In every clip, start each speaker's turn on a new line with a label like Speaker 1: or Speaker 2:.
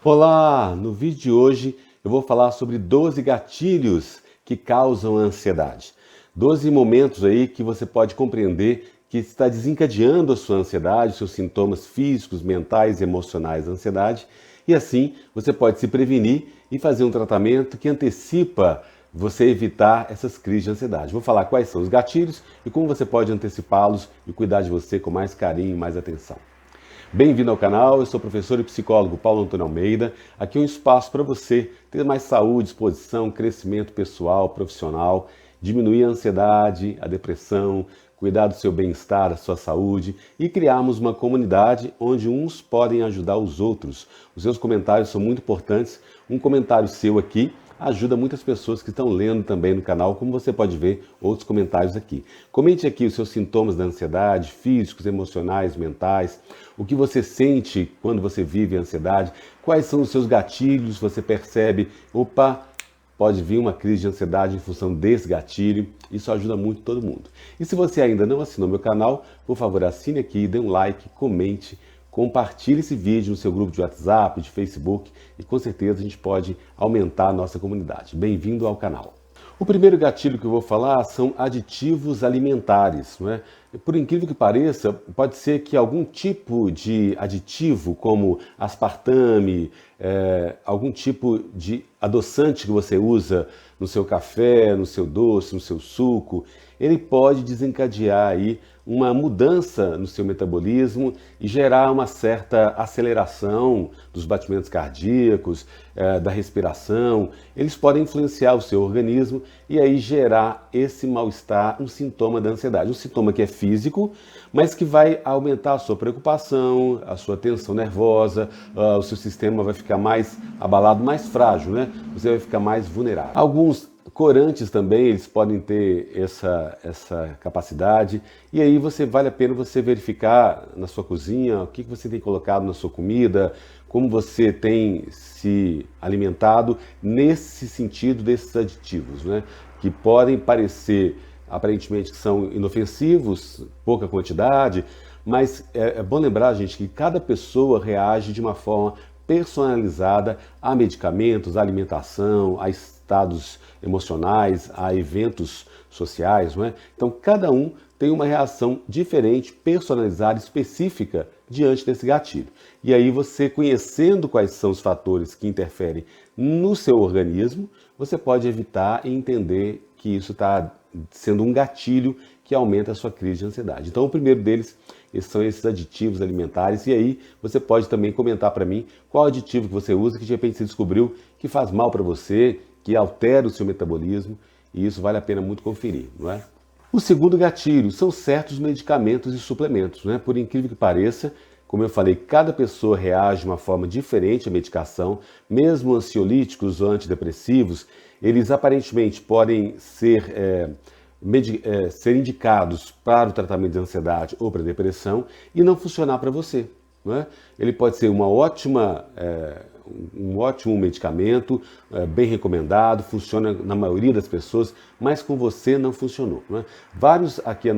Speaker 1: Olá! No vídeo de hoje eu vou falar sobre 12 gatilhos que causam ansiedade. 12 momentos aí que você pode compreender que está desencadeando a sua ansiedade, seus sintomas físicos, mentais e emocionais da ansiedade, e assim você pode se prevenir e fazer um tratamento que antecipa você evitar essas crises de ansiedade. Vou falar quais são os gatilhos e como você pode antecipá-los e cuidar de você com mais carinho e mais atenção. Bem-vindo ao canal, eu sou o professor e psicólogo Paulo Antônio Almeida. Aqui é um espaço para você ter mais saúde, disposição, crescimento pessoal, profissional, diminuir a ansiedade, a depressão, cuidar do seu bem-estar, da sua saúde e criarmos uma comunidade onde uns podem ajudar os outros. Os seus comentários são muito importantes. Um comentário seu aqui ajuda muitas pessoas que estão lendo também no canal, como você pode ver outros comentários aqui. Comente aqui os seus sintomas da ansiedade, físicos, emocionais, mentais, o que você sente quando você vive a ansiedade, quais são os seus gatilhos, você percebe, opa, pode vir uma crise de ansiedade em função desse gatilho, isso ajuda muito todo mundo. E se você ainda não assinou meu canal, por favor assine aqui, dê um like, comente, compartilhe esse vídeo no seu grupo de WhatsApp, de Facebook e com certeza a gente pode aumentar a nossa comunidade. Bem-vindo ao canal. O primeiro gatilho que eu vou falar são aditivos alimentares, não é? Por incrível que pareça, pode ser que algum tipo de aditivo, como aspartame, algum tipo de adoçante que você usa no seu café, no seu doce, no seu suco, ele pode desencadear aí uma mudança no seu metabolismo e gerar uma certa aceleração dos batimentos cardíacos, da respiração. Eles podem influenciar o seu organismo e aí gerar esse mal-estar, um sintoma da ansiedade. Um sintoma que é físico, mas que vai aumentar a sua preocupação, a sua tensão nervosa, o seu sistema vai ficar mais abalado, mais frágil, né? Você vai ficar mais vulnerável. Alguns corantes também, eles podem ter essa capacidade, e aí vale a pena você verificar na sua cozinha o que você tem colocado na sua comida, como você tem se alimentado nesse sentido desses aditivos, né? Que podem parecer aparentemente que são inofensivos, pouca quantidade, mas é bom lembrar, gente, que cada pessoa reage de uma forma personalizada a medicamentos, a alimentação, a estados emocionais, a eventos sociais, não é? Então, cada um tem uma reação diferente, personalizada, específica diante desse gatilho. E aí você, conhecendo quais são os fatores que interferem no seu organismo, você pode evitar e entender que isso está sendo um gatilho que aumenta a sua crise de ansiedade. Então, o primeiro deles são esses aditivos alimentares, e aí você pode também comentar para mim qual aditivo que você usa, que de repente você descobriu que faz mal para você, que altera o seu metabolismo, e isso vale a pena muito conferir, não é? O segundo gatilho são certos medicamentos e suplementos, né? Por incrível que pareça, como eu falei, cada pessoa reage de uma forma diferente à medicação, mesmo ansiolíticos ou antidepressivos, eles aparentemente podem ser indicados para o tratamento de ansiedade ou para depressão e não funcionar para você. Não é? Ele pode ser um ótimo medicamento, bem recomendado, funciona na maioria das pessoas, mas com você não funcionou. Não é? Vários aqui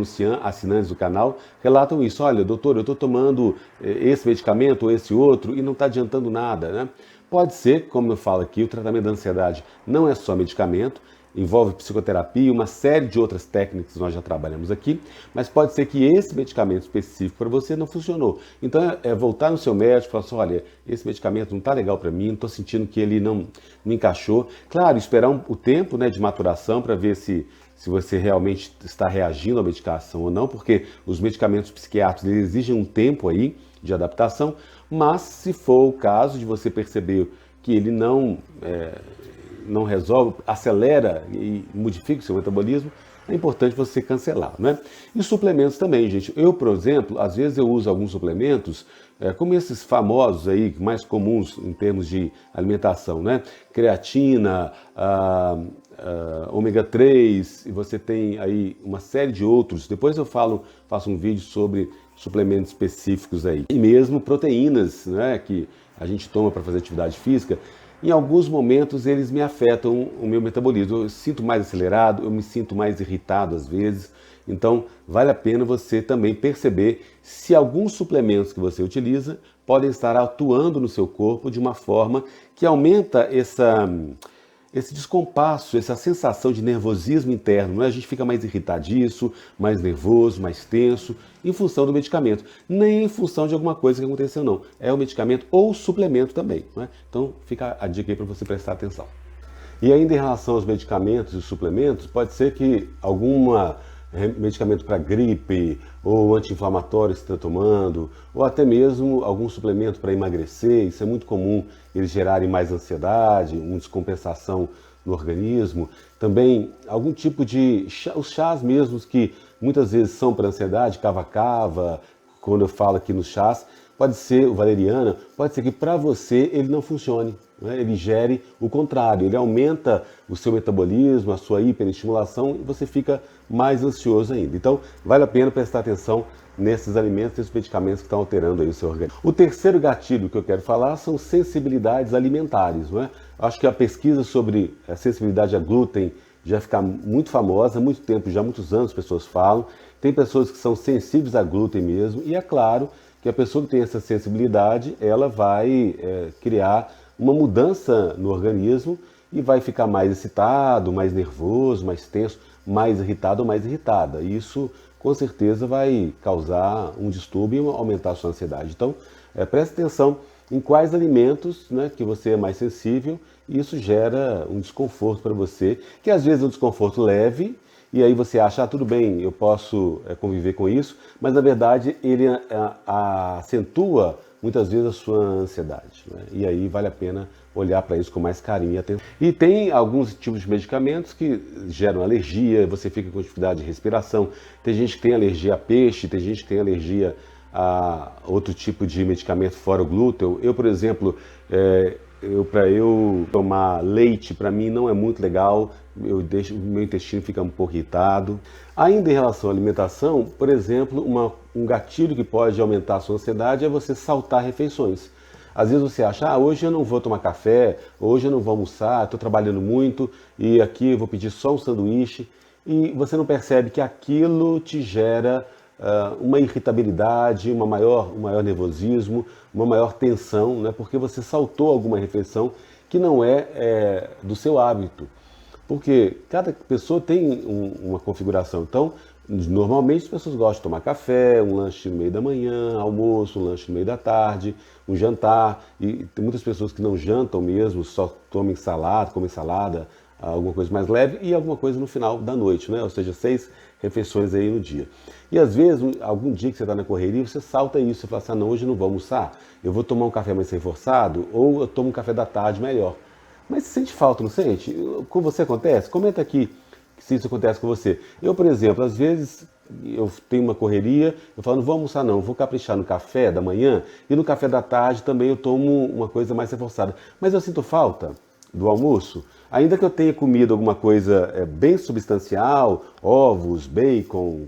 Speaker 1: assinantes do canal relatam isso. Olha, doutor, eu estou tomando esse medicamento ou esse outro e não está adiantando nada. Né? Pode ser, como eu falo aqui, o tratamento da ansiedade não é só medicamento, envolve psicoterapia, uma série de outras técnicas que nós já trabalhamos aqui, mas pode ser que esse medicamento específico para você não funcionou. Então é voltar no seu médico e falar assim, olha, esse medicamento não está legal para mim, não estou sentindo que ele não encaixou. Claro, esperar o tempo, né, de maturação para ver se você realmente está reagindo à medicação ou não, porque os medicamentos psiquiátricos eles exigem um tempo aí de adaptação, mas se for o caso de você perceber que ele não resolve, acelera e modifica o seu metabolismo, é importante você cancelar, né? E suplementos também, gente. Eu, por exemplo, às vezes eu uso alguns suplementos, como esses famosos aí, mais comuns em termos de alimentação, né? Creatina, ômega 3, e você tem aí uma série de outros. Depois eu faço um vídeo sobre suplementos específicos aí. E mesmo proteínas, né, que a gente toma para fazer atividade física, em alguns momentos eles me afetam o meu metabolismo. Eu sinto mais acelerado, eu me sinto mais irritado às vezes. Então, vale a pena você também perceber se alguns suplementos que você utiliza podem estar atuando no seu corpo de uma forma que aumenta esse descompasso, essa sensação de nervosismo interno, não é? A gente fica mais irritadiço, mais nervoso, mais tenso, em função do medicamento. Nem em função de alguma coisa que aconteceu, não. É o medicamento ou o suplemento também, não é? Então fica a dica aí para você prestar atenção. E ainda em relação aos medicamentos e suplementos, pode ser que alguma medicamento para gripe ou anti-inflamatório que você está tomando, ou até mesmo algum suplemento para emagrecer, isso é muito comum, eles gerarem mais ansiedade, uma descompensação no organismo. Também algum tipo de os chás mesmos que muitas vezes são para ansiedade, cava-cava, quando eu falo aqui nos chás, pode ser o valeriana, pode ser que para você ele não funcione, né? Ele gere o contrário, ele aumenta o seu metabolismo, a sua hiperestimulação e você fica mais ansioso ainda. Então, vale a pena prestar atenção nesses alimentos, nesses medicamentos que estão alterando aí o seu organismo. O terceiro gatilho que eu quero falar são sensibilidades alimentares, não é? Acho que a pesquisa sobre a sensibilidade a glúten já fica muito famosa, há muito tempo, já há muitos anos as pessoas falam. Tem pessoas que são sensíveis a glúten mesmo, e é claro que a pessoa que tem essa sensibilidade, ela vai criar uma mudança no organismo e vai ficar mais excitado, mais nervoso, mais tenso, mais irritado ou mais irritada. E isso, com certeza, vai causar um distúrbio e aumentar a sua ansiedade. Então, preste atenção em quais alimentos, né, que você é mais sensível, e isso gera um desconforto para você, que às vezes é um desconforto leve, e aí você acha, tudo bem, eu posso conviver com isso, mas na verdade ele acentua muitas vezes a sua ansiedade, né? E aí vale a pena olhar para isso com mais carinho e atenção. E tem alguns tipos de medicamentos que geram alergia, você fica com dificuldade de respiração. Tem gente que tem alergia a peixe, tem gente que tem alergia a outro tipo de medicamento fora o glúten. Eu, por exemplo, para eu tomar leite, para mim não é muito legal, o meu intestino fica um pouco irritado. Ainda em relação à alimentação, por exemplo, um gatilho que pode aumentar a sua ansiedade é você saltar refeições. Às vezes você acha, hoje eu não vou tomar café, hoje eu não vou almoçar, estou trabalhando muito e aqui eu vou pedir só um sanduíche. E você não percebe que aquilo te gera uma irritabilidade, um maior nervosismo, uma maior tensão, né? Porque você saltou alguma refeição que não é do seu hábito. Porque cada pessoa tem uma configuração. Então, normalmente as pessoas gostam de tomar café, um lanche no meio da manhã, almoço, um lanche no meio da tarde, um jantar. E tem muitas pessoas que não jantam mesmo, só comem salada, alguma coisa mais leve e alguma coisa no final da noite, né? Ou seja, 6 refeições aí no dia. E às vezes, algum dia que você está na correria, você salta isso, você fala assim, não, hoje eu não vou almoçar, eu vou tomar um café mais reforçado ou eu tomo um café da tarde melhor. Mas você sente falta, não sente? Com você acontece? Comenta aqui se isso acontece com você. Eu, por exemplo, às vezes eu tenho uma correria, eu falo, não vou almoçar não, vou caprichar no café da manhã e no café da tarde também eu tomo uma coisa mais reforçada. Mas eu sinto falta do almoço, ainda que eu tenha comido alguma coisa bem substancial, ovos, bacon,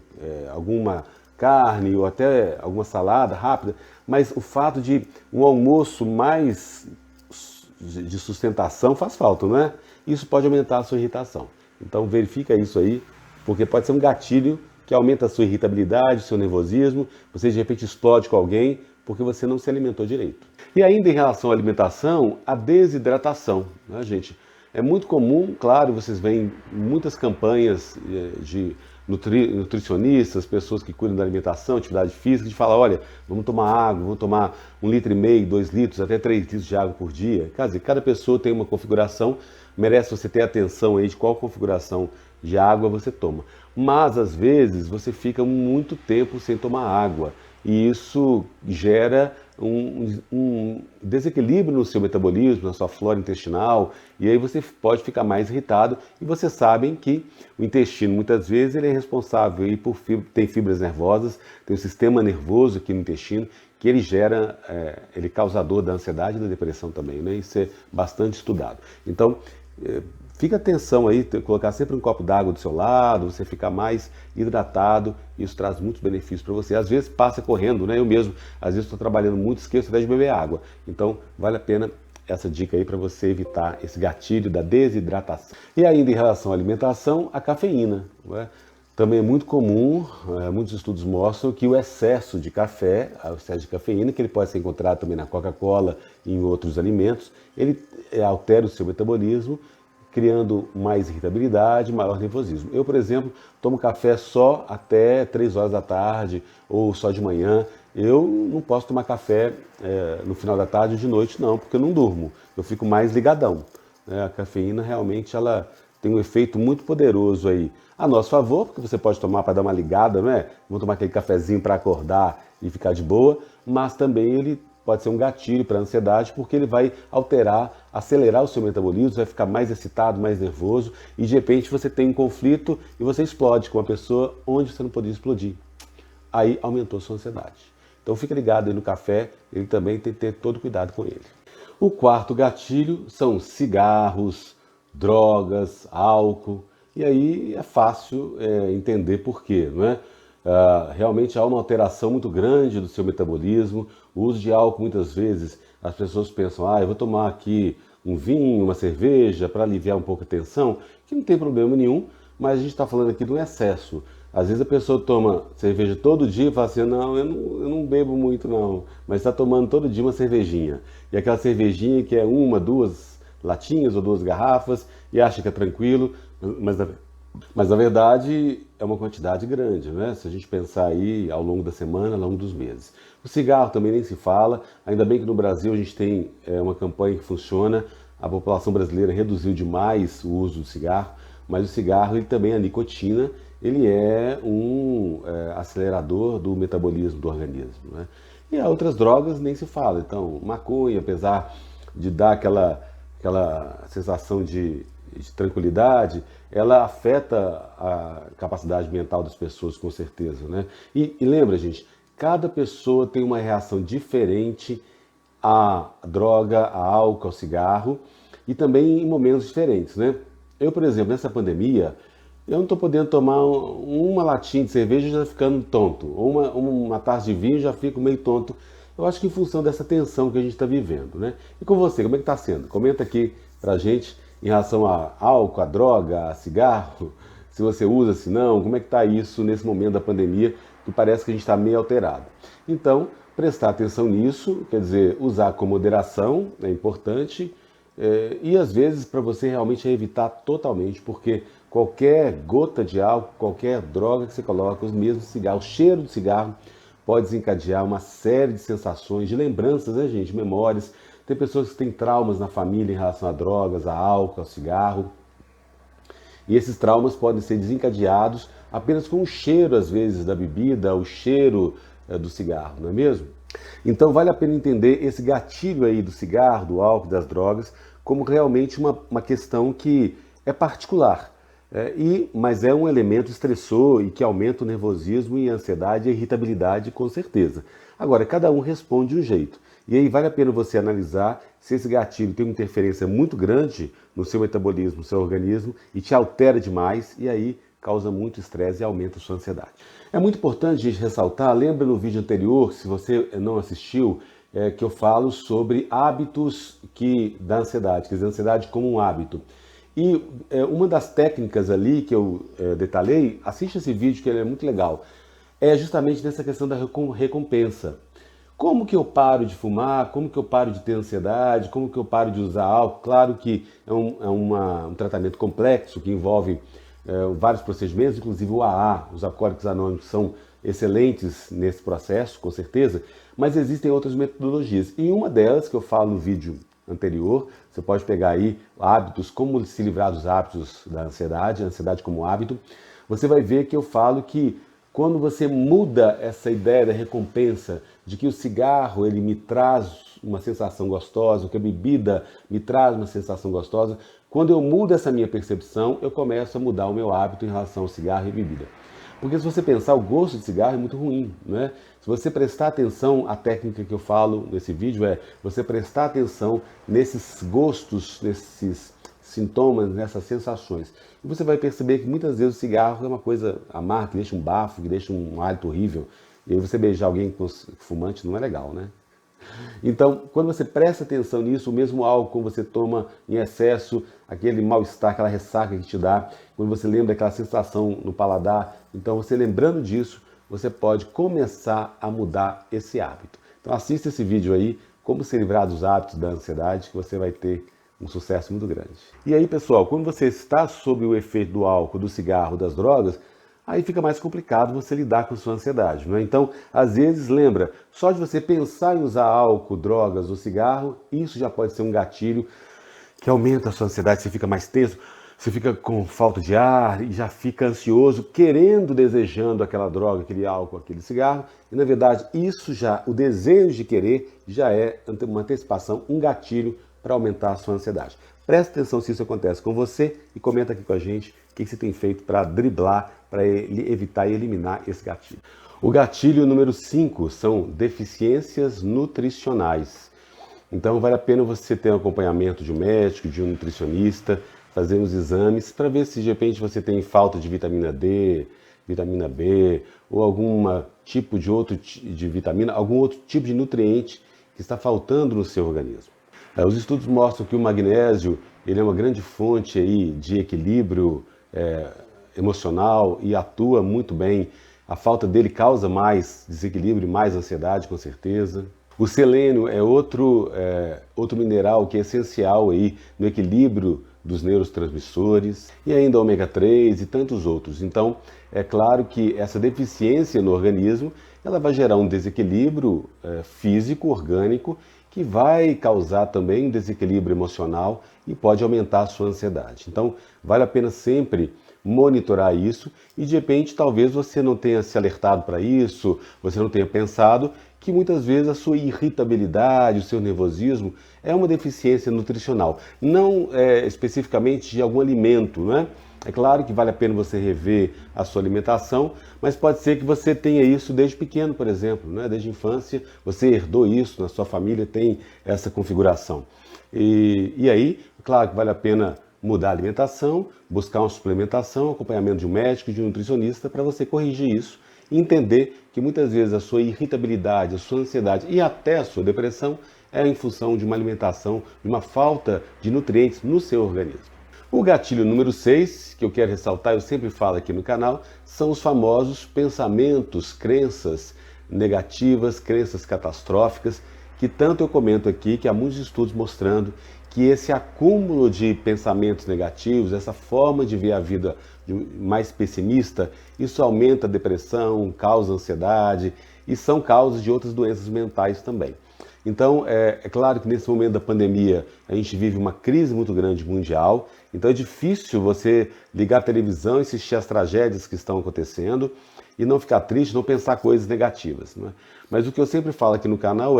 Speaker 1: alguma carne ou até alguma salada rápida, mas o fato de um almoço mais de sustentação faz falta, não é? Isso pode aumentar a sua irritação. Então verifica isso aí, porque pode ser um gatilho que aumenta a sua irritabilidade, seu nervosismo, você de repente explode com alguém porque você não se alimentou direito. E ainda em relação à alimentação, a desidratação, né, gente? É muito comum, claro, vocês veem muitas campanhas de nutricionistas, pessoas que cuidam da alimentação, atividade física, de falar, olha, vamos tomar água, vamos tomar 1,5 litro, 2 litros, até 3 litros de água por dia. Quer dizer, cada pessoa tem uma configuração, merece você ter atenção aí de qual configuração de água você toma. Mas, às vezes, você fica muito tempo sem tomar água e isso gera um desequilíbrio no seu metabolismo, na sua flora intestinal, e aí você pode ficar mais irritado. E vocês sabem que o intestino, muitas vezes, ele é responsável aí tem fibras nervosas, tem um sistema nervoso aqui no intestino, que ele gera, ele é causador da ansiedade e da depressão também, né? Isso é bastante estudado. Então, fica atenção aí, colocar sempre um copo d'água do seu lado, você ficar mais hidratado, isso traz muitos benefícios para você. Às vezes passa correndo, né? Eu mesmo, às vezes estou trabalhando muito, esqueço até de beber água. Então, vale a pena essa dica aí para você evitar esse gatilho da desidratação. E ainda em relação à alimentação, a cafeína, não é? Também é muito comum, muitos estudos mostram que o excesso de café, o excesso de cafeína, que ele pode ser encontrado também na Coca-Cola e em outros alimentos, ele altera o seu metabolismo, criando mais irritabilidade, maior nervosismo. Eu, por exemplo, tomo café só até 3 horas da tarde ou só de manhã. Eu não posso tomar café no final da tarde ou de noite, não, porque eu não durmo. Eu fico mais ligadão. A cafeína realmente ela tem um efeito muito poderoso aí a nosso favor, porque você pode tomar para dar uma ligada, não é? Vamos tomar aquele cafezinho para acordar e ficar de boa, mas também ele pode ser um gatilho para a ansiedade, porque ele vai alterar, acelerar o seu metabolismo, vai ficar mais excitado, mais nervoso, e de repente você tem um conflito e você explode com uma pessoa onde você não podia explodir. Aí aumentou a sua ansiedade. Então fica ligado aí no café, ele também tem que ter todo cuidado com ele. O quarto gatilho são cigarros, drogas, álcool, e aí é fácil entender por quê, não é? Realmente há uma alteração muito grande do seu metabolismo. O uso de álcool, muitas vezes, as pessoas pensam, eu vou tomar aqui um vinho, uma cerveja, para aliviar um pouco a tensão, que não tem problema nenhum, mas a gente está falando aqui de um excesso. Às vezes a pessoa toma cerveja todo dia e fala assim, não, eu não bebo muito não, mas está tomando todo dia uma cervejinha. E aquela cervejinha que é uma, duas latinhas ou duas garrafas e acha que é tranquilo, mas na verdade é uma quantidade grande, né? Se a gente pensar aí ao longo da semana, ao longo dos meses. O cigarro também nem se fala, ainda bem que no Brasil a gente tem uma campanha que funciona, a população brasileira reduziu demais o uso do cigarro, mas o cigarro ele também, a nicotina, ele é um acelerador do metabolismo do organismo, né? E há outras drogas nem se fala, então maconha, apesar de dar aquela sensação de tranquilidade, ela afeta a capacidade mental das pessoas, com certeza, né? E lembra, gente, cada pessoa tem uma reação diferente à droga, a álcool, ao cigarro, e também em momentos diferentes, né? Eu, por exemplo, nessa pandemia, eu não estou podendo tomar uma latinha de cerveja já ficando tonto, ou uma taça de vinho já fico meio tonto. Eu acho que em função dessa tensão que a gente está vivendo, né? E com você, como é que está sendo? Comenta aqui pra gente em relação a álcool, a droga, a cigarro, se você usa, se não, como é que está isso nesse momento da pandemia, que parece que a gente está meio alterado. Então, prestar atenção nisso, quer dizer, usar com moderação é importante, e às vezes para você realmente evitar totalmente, porque qualquer gota de álcool, qualquer droga que você coloca, os mesmos cigarros, o cheiro do cigarro pode desencadear uma série de sensações, de lembranças, né, gente, memórias. Tem pessoas que têm traumas na família em relação a drogas, a álcool, ao cigarro. E esses traumas podem ser desencadeados apenas com o cheiro, às vezes, da bebida, o cheiro do cigarro, não é mesmo? Então vale a pena entender esse gatilho aí do cigarro, do álcool, das drogas, como realmente uma questão que é particular. Mas é um elemento estressor e que aumenta o nervosismo e a ansiedade e a irritabilidade, com certeza. Agora, cada um responde de um jeito. E aí vale a pena você analisar se esse gatilho tem uma interferência muito grande no seu metabolismo, no seu organismo, e te altera demais, e aí causa muito estresse e aumenta a sua ansiedade. É muito importante a gente ressaltar, lembra no vídeo anterior, se você não assistiu, que eu falo sobre hábitos da ansiedade, quer dizer, a ansiedade como um hábito. E uma das técnicas ali que eu detalhei, assiste esse vídeo que ele é muito legal, é justamente nessa questão da recompensa. Como que eu paro de fumar? Como que eu paro de ter ansiedade? Como que eu paro de usar álcool? Claro que é um tratamento complexo que envolve vários procedimentos, inclusive o AA, os Alcoólicos Anônimos são excelentes nesse processo, com certeza, mas existem outras metodologias. E uma delas, que eu falo no vídeo anterior, você pode pegar aí hábitos, como se livrar dos hábitos da ansiedade, a ansiedade como hábito, você vai ver que eu falo que quando você muda essa ideia da recompensa, de que o cigarro ele me traz uma sensação gostosa, que a bebida me traz uma sensação gostosa, quando eu mudo essa minha percepção, eu começo a mudar o meu hábito em relação ao cigarro e bebida. Porque se você pensar, o gosto de cigarro é muito ruim, né? Se você prestar atenção, a técnica que eu falo nesse vídeo é você prestar atenção nesses gostos, nesses sintomas, nessas sensações. E você vai perceber que muitas vezes o cigarro é uma coisa amarga, que deixa um bafo, que deixa um hálito horrível. E aí você beijar alguém com fumante não é legal, né? Então, quando você presta atenção nisso, o mesmo álcool, quando você toma em excesso, aquele mal-estar, aquela ressaca que te dá, quando você lembra daquela sensação no paladar, então você lembrando disso, você pode começar a mudar esse hábito. Então assista esse vídeo aí, como se livrar dos hábitos da ansiedade, que você vai ter um sucesso muito grande. E aí, pessoal, quando você está sob o efeito do álcool, do cigarro, das drogas, aí fica mais complicado você lidar com sua ansiedade, não é? Então, às vezes, lembra, só de você pensar em usar álcool, drogas ou cigarro, isso já pode ser um gatilho que aumenta a sua ansiedade, você fica mais tenso, você fica com falta de ar e já fica ansioso, querendo, desejando aquela droga, aquele álcool, aquele cigarro. E na verdade, isso já, o desejo de querer, já é uma antecipação, um gatilho para aumentar a sua ansiedade. Presta atenção se isso acontece com você e comenta aqui com a gente o que você tem feito para driblar, para evitar e eliminar esse gatilho. O gatilho número 5 são deficiências nutricionais. Então vale a pena você ter um acompanhamento de um médico, de um nutricionista, fazer uns exames para ver se de repente você tem falta de vitamina D, vitamina B ou algum tipo de outro de vitamina, algum outro tipo de nutriente que está faltando no seu organismo. Os estudos mostram que o magnésio ele é uma grande fonte aí de equilíbrio emocional e atua muito bem. A falta dele causa mais desequilíbrio e mais ansiedade, com certeza. O selênio é outro mineral que é essencial aí no equilíbrio dos neurotransmissores, e ainda o ômega 3 e tantos outros. Então, é claro que essa deficiência no organismo, ela vai gerar um desequilíbrio físico, orgânico, que vai causar também um desequilíbrio emocional e pode aumentar a sua ansiedade. Então, vale a pena sempre monitorar isso e de repente talvez você não tenha se alertado para isso, você não tenha pensado que muitas vezes a sua irritabilidade, o seu nervosismo é uma deficiência nutricional, não especificamente de algum alimento, não é? É claro que vale a pena você rever a sua alimentação, mas pode ser que você tenha isso desde pequeno, por exemplo, né? Desde a infância, você herdou isso, na sua família tem essa configuração. E aí, claro que vale a pena mudar a alimentação, buscar uma suplementação, acompanhamento de um médico, de um nutricionista, para você corrigir isso e entender que muitas vezes a sua irritabilidade, a sua ansiedade e até a sua depressão é em função de uma alimentação, de uma falta de nutrientes no seu organismo. O gatilho número 6, que eu quero ressaltar, eu sempre falo aqui no canal, são os famosos pensamentos, crenças negativas, crenças catastróficas, que tanto eu comento aqui, que há muitos estudos mostrando que esse acúmulo de pensamentos negativos, essa forma de ver a vida mais pessimista, isso aumenta a depressão, causa ansiedade e são causas de outras doenças mentais também. Então, é claro que nesse momento da pandemia a gente vive uma crise muito grande mundial, então é difícil você ligar a televisão e assistir as tragédias que estão acontecendo e não ficar triste, não pensar coisas negativas, né? Mas o que eu sempre falo aqui no canal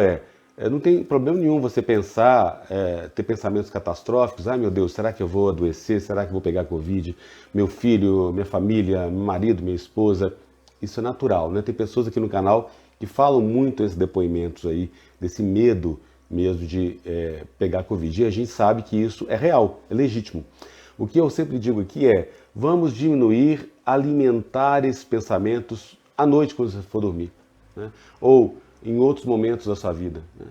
Speaker 1: não tem problema nenhum você pensar, ter pensamentos catastróficos. Ai meu Deus, será que eu vou adoecer? Será que eu vou pegar Covid? Meu filho, minha família, meu marido, minha esposa. Isso é natural, né? Tem pessoas aqui no canal que falam muito esses depoimentos aí, desse medo mesmo de pegar Covid. E a gente sabe que isso é real, é legítimo. O que eu sempre digo aqui vamos diminuir, alimentar esses pensamentos à noite quando você for dormir, né? Ou em outros momentos da sua vida, né?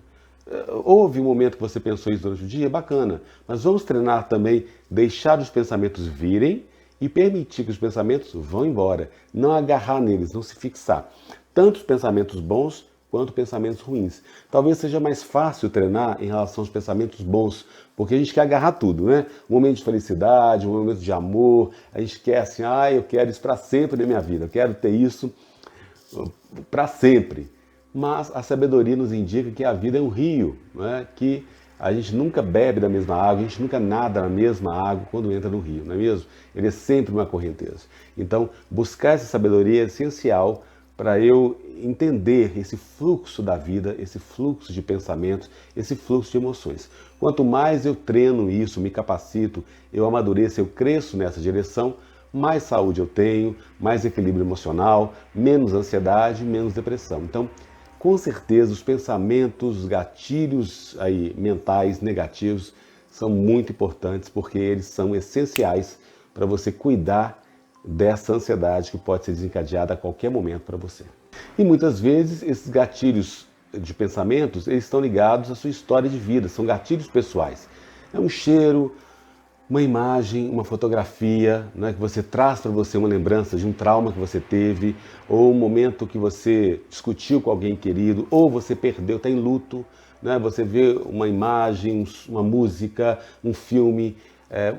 Speaker 1: Houve um momento que você pensou isso durante o dia, bacana, mas vamos treinar também, deixar os pensamentos virem e permitir que os pensamentos vão embora, não agarrar neles, não se fixar. Tanto os pensamentos bons quanto pensamentos ruins. Talvez seja mais fácil treinar em relação aos pensamentos bons, porque a gente quer agarrar tudo, né? Um momento de felicidade, um momento de amor, a gente quer assim, eu quero isso para sempre na minha vida, eu quero ter isso para sempre. Mas a sabedoria nos indica que a vida é um rio, né? Que a gente nunca bebe da mesma água, a gente nunca nada na mesma água quando entra no rio, não é mesmo? Ele é sempre uma correnteza. Então, buscar essa sabedoria é essencial para eu entender esse fluxo da vida, esse fluxo de pensamentos, esse fluxo de emoções. Quanto mais eu treino isso, me capacito, eu amadureço, eu cresço nessa direção, mais saúde eu tenho, mais equilíbrio emocional, menos ansiedade, menos depressão. Então, com certeza, os pensamentos, os gatilhos aí, mentais negativos são muito importantes porque eles são essenciais para você cuidar dessa ansiedade que pode ser desencadeada a qualquer momento para você. E muitas vezes esses gatilhos de pensamentos, eles estão ligados à sua história de vida, são gatilhos pessoais. É um cheiro, uma imagem, uma fotografia, né, que você traz para você uma lembrança de um trauma que você teve, ou um momento que você discutiu com alguém querido, ou você perdeu, está em luto, né, você vê uma imagem, uma música, um filme,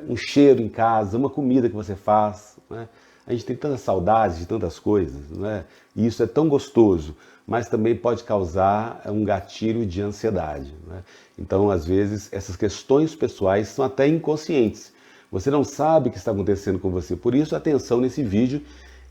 Speaker 1: um cheiro em casa, uma comida que você faz, né? A gente tem tantas saudades de tantas coisas, né? E isso é tão gostoso, mas também pode causar um gatilho de ansiedade, né? Então, às vezes, essas questões pessoais são até inconscientes. Você não sabe o que está acontecendo com você. Por isso, atenção nesse vídeo.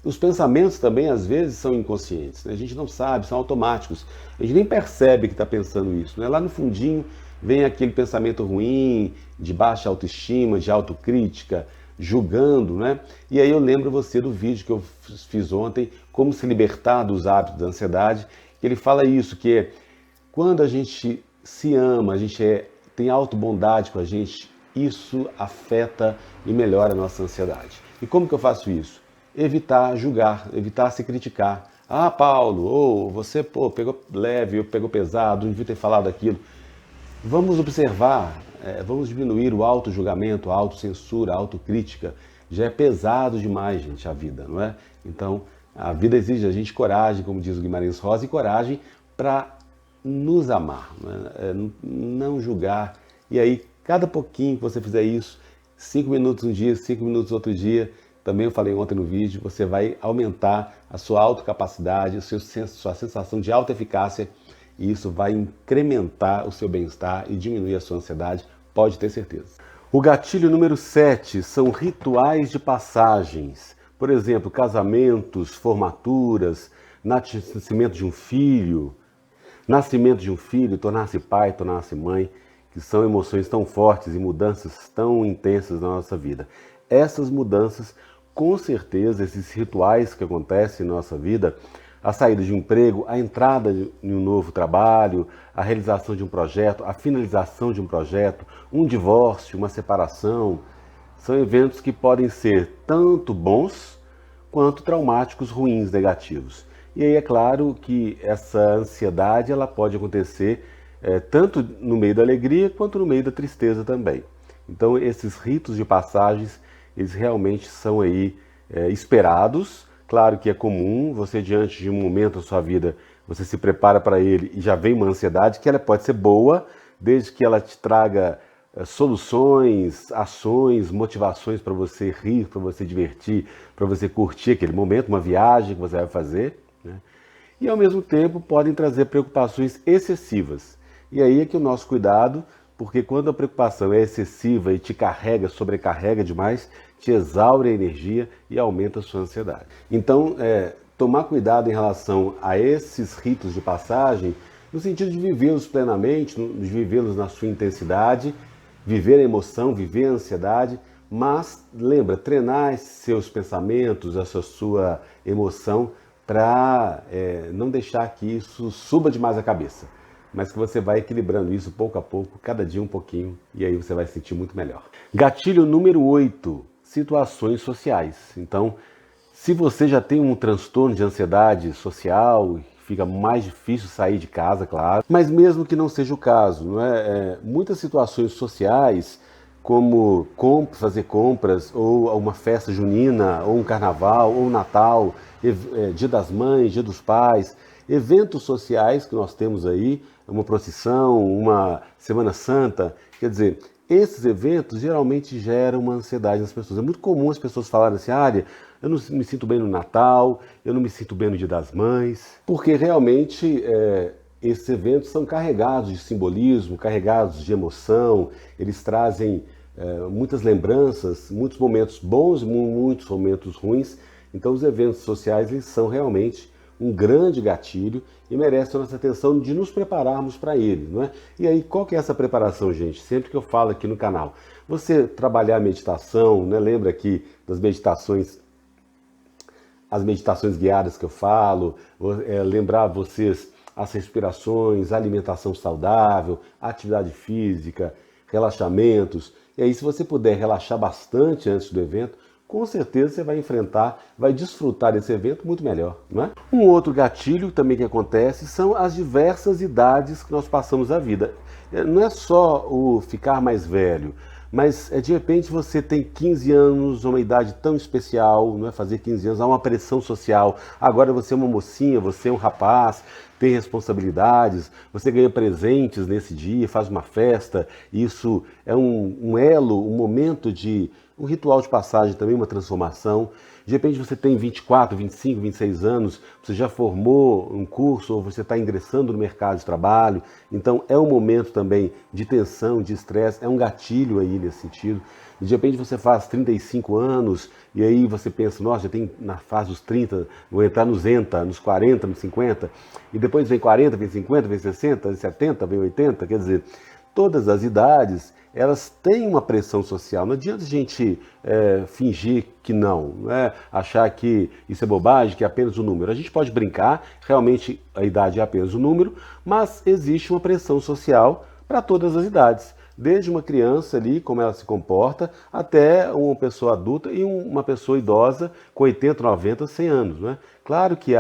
Speaker 1: Os pensamentos também, às vezes, são inconscientes, né? A gente não sabe, são automáticos. A gente nem percebe que está pensando isso, né? Lá no fundinho vem aquele pensamento ruim, de baixa autoestima, de autocrítica, julgando, né? E aí eu lembro você do vídeo que eu fiz ontem, como se libertar dos hábitos da ansiedade, que ele fala isso, que é quando a gente se ama, a gente tem autobondade com a gente, isso afeta e melhora a nossa ansiedade. E como que eu faço isso? Evitar julgar, evitar se criticar. Ah, Paulo, você pegou leve, pegou pesado, não devia ter falado aquilo. Vamos observar, vamos diminuir o auto-julgamento, a autocensura, a autocrítica. Já é pesado demais, gente, a vida, não é? Então, a vida exige a gente coragem, como diz o Guimarães Rosa, e coragem para nos amar, não julgar. E aí, cada pouquinho que você fizer isso, 5 minutos um dia, 5 minutos outro dia, também eu falei ontem no vídeo, você vai aumentar a sua autocapacidade, a sua sensação de autoeficácia, e isso vai incrementar o seu bem-estar e diminuir a sua ansiedade, pode ter certeza. O gatilho número 7 são rituais de passagens. Por exemplo, casamentos, formaturas, nascimento de um filho, tornar-se pai, tornar-se mãe, que são emoções tão fortes e mudanças tão intensas na nossa vida. Essas mudanças, com certeza, esses rituais que acontecem na nossa vida, a saída de um emprego, a entrada em um novo trabalho, a realização de um projeto, a finalização de um projeto, um divórcio, uma separação, são eventos que podem ser tanto bons quanto traumáticos, ruins, negativos. E aí é claro que essa ansiedade ela pode acontecer tanto no meio da alegria quanto no meio da tristeza também. Então esses ritos de passagens, eles realmente são aí esperados. Claro que é comum, você diante de um momento da sua vida, você se prepara para ele e já vem uma ansiedade que ela pode ser boa, desde que ela te traga soluções, ações, motivações para você rir, para você divertir, para você curtir aquele momento, uma viagem que você vai fazer, né? E ao mesmo tempo podem trazer preocupações excessivas. E aí é que o nosso cuidado, porque quando a preocupação é excessiva e te carrega, sobrecarrega demais, te exaure a energia e aumenta a sua ansiedade. Então, tomar cuidado em relação a esses ritos de passagem, no sentido de vivê-los plenamente, de vivê-los na sua intensidade, viver a emoção, viver a ansiedade, mas lembra, treinar seus pensamentos, essa sua emoção, para não deixar que isso suba demais a cabeça, mas que você vai equilibrando isso pouco a pouco, cada dia um pouquinho, e aí você vai se sentir muito melhor. Gatilho número 8, situações sociais. Então, se você já tem um transtorno de ansiedade social, fica mais difícil sair de casa, claro, mas mesmo que não seja o caso, não é? Muitas situações sociais, como fazer compras, ou uma festa junina, ou um carnaval, ou um Natal, Dia das Mães, Dia dos Pais, eventos sociais que nós temos aí, uma procissão, uma Semana Santa, quer dizer, esses eventos geralmente geram uma ansiedade nas pessoas. É muito comum as pessoas falarem assim, eu não me sinto bem no Natal, eu não me sinto bem no Dia das Mães, porque realmente esses eventos são carregados de simbolismo, carregados de emoção, eles trazem muitas lembranças, muitos momentos bons, muitos momentos ruins. Então os eventos sociais eles são realmente um grande gatilho e merecem a nossa atenção de nos prepararmos para ele, não é? E aí, qual que é essa preparação, gente? Sempre que eu falo aqui no canal, você trabalhar a meditação, né? Lembra aqui das meditações, as meditações guiadas que eu falo, lembrar vocês as respirações, a alimentação saudável, atividade física, relaxamentos. E aí, se você puder relaxar bastante antes do evento, com certeza você vai enfrentar, vai desfrutar desse evento muito melhor, não é? Um outro gatilho também que acontece são as diversas idades que nós passamos na vida. Não é só o ficar mais velho, mas de repente você tem 15 anos, uma idade tão especial, não é fazer 15 anos, há uma pressão social. Agora você é uma mocinha, você é um rapaz, tem responsabilidades, você ganha presentes nesse dia, faz uma festa. Isso é um elo, um momento de um ritual de passagem também, uma transformação. De repente você tem 24, 25, 26 anos, você já formou um curso ou você está ingressando no mercado de trabalho, então é um momento também de tensão, de estresse, é um gatilho aí nesse sentido. E de repente você faz 35 anos e aí você pensa, nossa, já tem na fase dos 30, vou entrar nos 40, nos 40, nos 50, e depois vem 40, vem 50, vem 60, vem 70, vem 80, quer dizer, todas as idades, elas têm uma pressão social. Não adianta a gente fingir que não, né? Achar que isso é bobagem, que é apenas um número. A gente pode brincar, realmente a idade é apenas um número, mas existe uma pressão social para todas as idades. Desde uma criança ali, como ela se comporta, até uma pessoa adulta e uma pessoa idosa com 80, 90, 100 anos, né? Claro que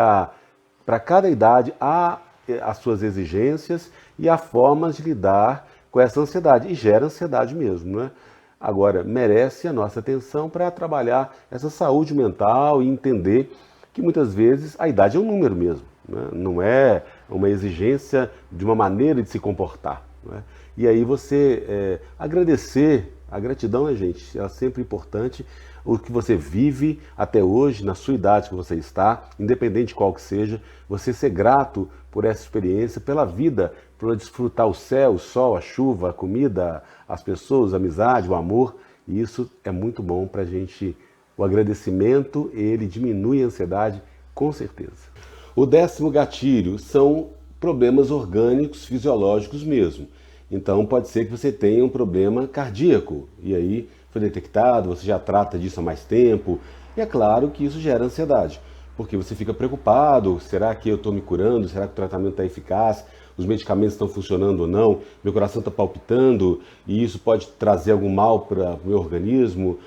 Speaker 1: para cada idade há as suas exigências e há formas de lidar com essa ansiedade, e gera ansiedade mesmo, né? Agora, merece a nossa atenção para trabalhar essa saúde mental e entender que muitas vezes a idade é um número mesmo, né? Não é uma exigência de uma maneira de se comportar, né? E aí você agradecer, a gratidão, né, gente, é sempre importante, o que você vive até hoje, na sua idade que você está, independente de qual que seja, você ser grato por essa experiência, pela vida, por desfrutar o céu, o sol, a chuva, a comida, as pessoas, a amizade, o amor, e isso é muito bom para a gente. O agradecimento, ele diminui a ansiedade, com certeza. O 10º gatilho são problemas orgânicos, fisiológicos mesmo. Então pode ser que você tenha um problema cardíaco, e aí foi detectado, você já trata disso há mais tempo, e é claro que isso gera ansiedade, porque você fica preocupado, será que eu estou me curando, será que o tratamento está eficaz, os medicamentos estão funcionando ou não, meu coração está palpitando, e isso pode trazer algum mal para o meu organismo,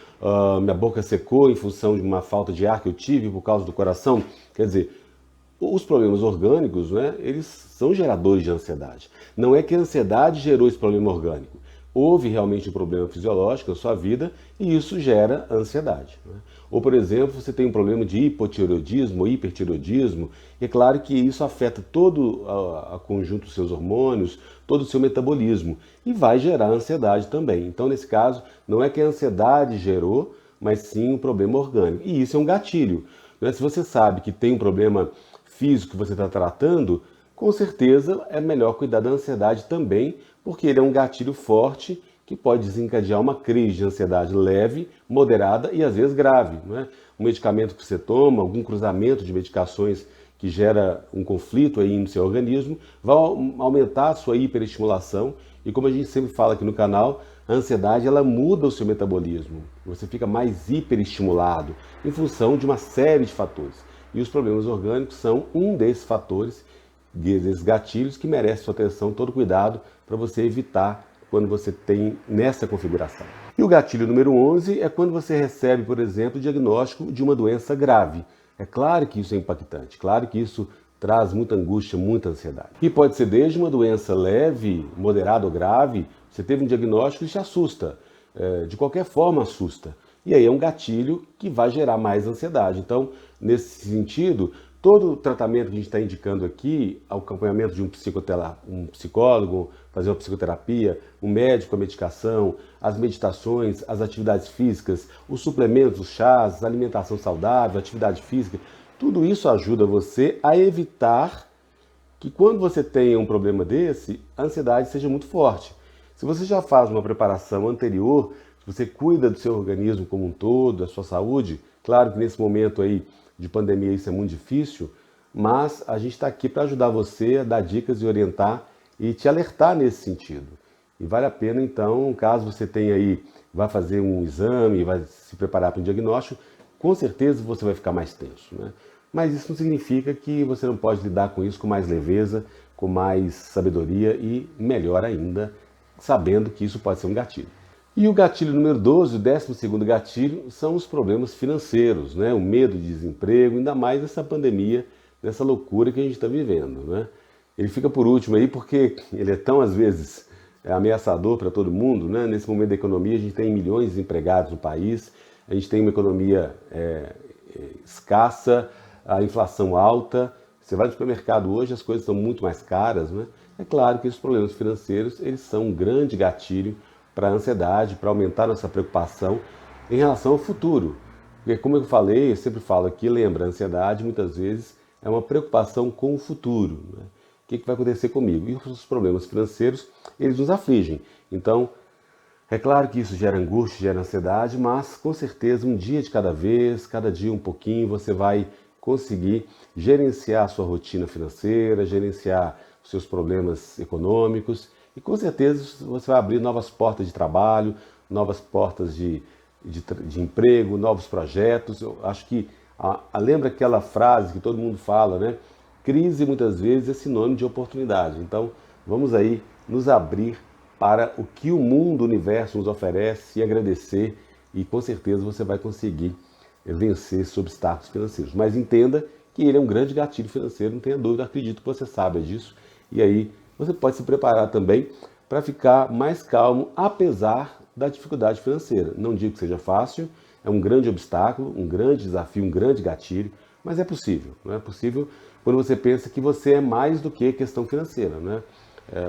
Speaker 1: minha boca secou em função de uma falta de ar que eu tive por causa do coração, quer dizer, os problemas orgânicos, né, eles são geradores de ansiedade. Não é que a ansiedade gerou esse problema orgânico. Houve realmente um problema fisiológico na sua vida e isso gera ansiedade, né? Ou, por exemplo, você tem um problema de hipotireoidismo ou hipertireoidismo, e é claro que isso afeta todo o conjunto dos seus hormônios, todo o seu metabolismo, e vai gerar ansiedade também. Então, nesse caso, não é que a ansiedade gerou, mas sim um problema orgânico. E isso é um gatilho, né? Se você sabe que tem um problema físico que você está tratando, com certeza é melhor cuidar da ansiedade também, porque ele é um gatilho forte que pode desencadear uma crise de ansiedade leve, moderada e às vezes grave, não é? Um medicamento que você toma, algum cruzamento de medicações que gera um conflito aí no seu organismo, vai aumentar a sua hiperestimulação e, como a gente sempre fala aqui no canal, a ansiedade ela muda o seu metabolismo, você fica mais hiperestimulado em função de uma série de fatores. E os problemas orgânicos são um desses fatores, desses gatilhos que merece sua atenção, todo cuidado para você evitar quando você tem nessa configuração. E o gatilho número 11 é quando você recebe, por exemplo, o diagnóstico de uma doença grave. É claro que isso é impactante, claro que isso traz muita angústia, muita ansiedade. E pode ser desde uma doença leve, moderada ou grave, você teve um diagnóstico e te assusta, de qualquer forma assusta. E aí é um gatilho que vai gerar mais ansiedade. Então, nesse sentido, todo o tratamento que a gente está indicando aqui, o acompanhamento de um psicólogo, fazer uma psicoterapia, um médico, a medicação, as meditações, as atividades físicas, os suplementos, os chás, a alimentação saudável, a atividade física, tudo isso ajuda você a evitar que quando você tenha um problema desse, a ansiedade seja muito forte. Se você já faz uma preparação anterior, se você cuida do seu organismo como um todo, da sua saúde, claro que nesse momento aí de pandemia isso é muito difícil, mas a gente está aqui para ajudar você a dar dicas e orientar e te alertar nesse sentido. E vale a pena então, caso você tenha aí, vai fazer um exame, vai se preparar para um diagnóstico, com certeza você vai ficar mais tenso, né? Mas isso não significa que você não pode lidar com isso com mais leveza, com mais sabedoria e melhor ainda, sabendo que isso pode ser um gatilho. E o gatilho número 12, o 12º gatilho, são os problemas financeiros, né? O medo de desemprego, ainda mais nessa pandemia, nessa loucura que a gente está vivendo, né? Ele fica por último aí porque ele é tão, às vezes, ameaçador para todo mundo, né? Nesse momento da economia, a gente tem milhões de desempregados no país, a gente tem uma economia escassa, a inflação alta. Você vai no supermercado hoje, as coisas estão muito mais caras, né? É claro que esses problemas financeiros, eles são um grande gatilho para a ansiedade, para aumentar nossa preocupação em relação ao futuro. Porque, como eu falei, eu sempre falo aqui, lembra, a ansiedade muitas vezes é uma preocupação com o futuro, né? O que vai acontecer comigo? E os problemas financeiros, eles nos afligem. Então, é claro que isso gera angústia, gera ansiedade, mas com certeza um dia de cada vez, cada dia um pouquinho, você vai conseguir gerenciar a sua rotina financeira, gerenciar os seus problemas econômicos e com certeza você vai abrir novas portas de trabalho, novas portas de emprego, novos projetos. Eu acho que lembra aquela frase que todo mundo fala, né? Crise muitas vezes é sinônimo de oportunidade. Então vamos aí nos abrir para o que o mundo, o universo nos oferece e agradecer, e com certeza você vai conseguir vencer esses obstáculos financeiros. Mas entenda que ele é um grande gatilho financeiro, não tenha dúvida, acredito que você saiba disso. E aí você pode se preparar também para ficar mais calmo, apesar da dificuldade financeira. Não digo que seja fácil, é um grande obstáculo, um grande desafio, um grande gatilho, mas é possível. Não é possível quando você pensa que você é mais do que questão financeira, né?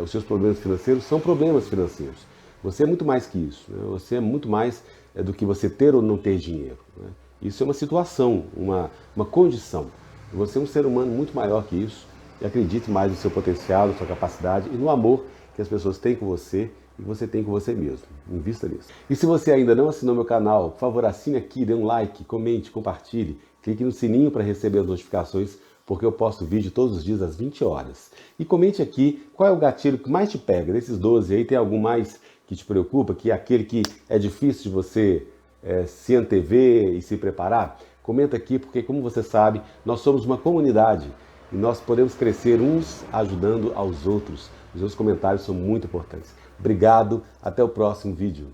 Speaker 1: Os seus problemas financeiros são problemas financeiros. Você é muito mais que isso, né? Você é muito mais do que você ter ou não ter dinheiro, né? Isso é uma situação, uma condição. Você é um ser humano muito maior que isso, e acredite mais no seu potencial, na sua capacidade e no amor que as pessoas têm com você e você tem com você mesmo. Invista nisso. E se você ainda não assinou meu canal, por favor, assine aqui, dê um like, comente, compartilhe, clique no sininho para receber as notificações, porque eu posto vídeo todos os dias às 20 horas. E comente aqui qual é o gatilho que mais te pega. Desses 12 aí, tem algum mais que te preocupa, que é aquele que é difícil de você se antever e se preparar? Comenta aqui, porque como você sabe, nós somos uma comunidade e nós podemos crescer uns ajudando aos outros. Os seus comentários são muito importantes. Obrigado, até o próximo vídeo.